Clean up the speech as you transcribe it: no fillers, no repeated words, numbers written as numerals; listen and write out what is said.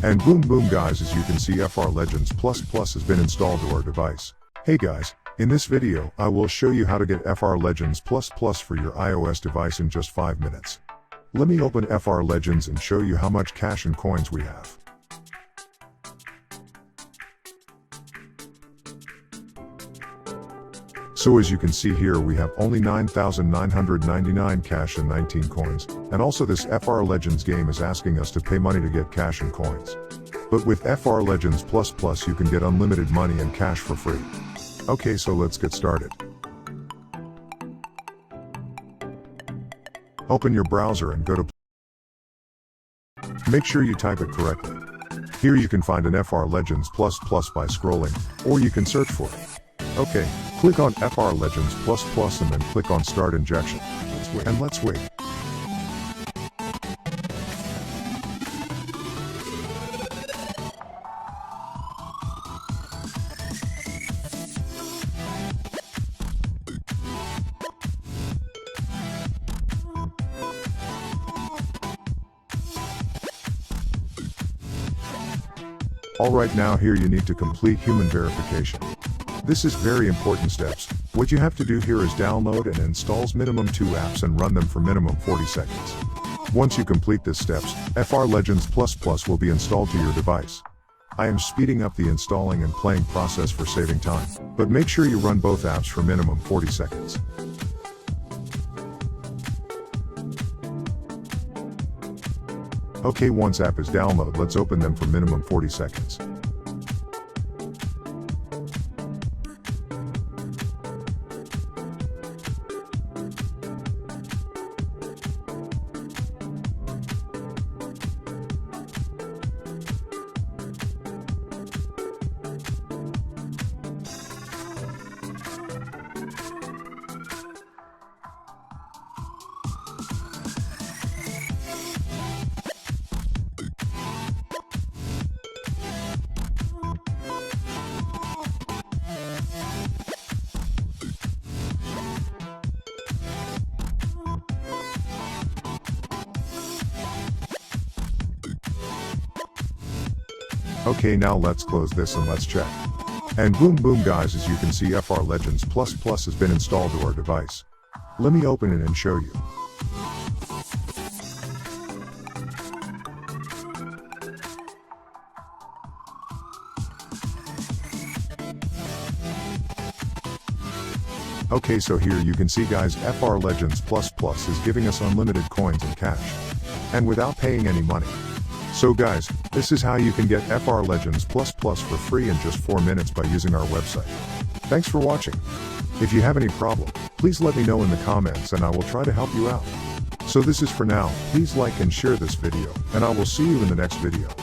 And boom boom guys, as you can see, FR Legends Plus Plus has been installed to our device. Hey guys, in this video, I will show you how to get FR Legends Plus Plus for your iOS device in just 5 minutes. Let me open FR Legends and show you how much cash and coins we have. So as you can see here, we have only 9,999 cash and 19 coins, and also this FR Legends game is asking us to pay money to get cash and coins. But with FR Legends Plus Plus you can get unlimited money and cash for free. Okay, so let's get started. Open your browser and go to. Make sure you type it correctly. Here you can find an FR Legends Plus Plus by scrolling, or you can search for it. Okay, click on FR Legends Plus Plus and then click on Start Injection. Let's wait. Alright, now here you need to complete human verification. This is very important steps. What you have to do here is download and installs minimum 2 apps and run them for minimum 40 seconds. Once you complete these steps, FR Legends Plus Plus will be installed to your device. I am speeding up the installing and playing process for saving time, but make sure you run both apps for minimum 40 seconds. Okay, once app is downloaded, let's open them for minimum 40 seconds. Okay, now let's close this and let's check. And boom boom guys, as you can see, FR Legends Plus Plus has been installed to our device. Let me open it and show you. Okay, so here you can see guys, FR Legends Plus Plus is giving us unlimited coins and cash. And without paying any money. So guys, this is how you can get FR Legends Plus Plus for free in just 4 minutes by using our website. Thanks for watching. If you have any problem, please let me know in the comments and I will try to help you out. So this is for now, please like and share this video, and I will see you in the next video.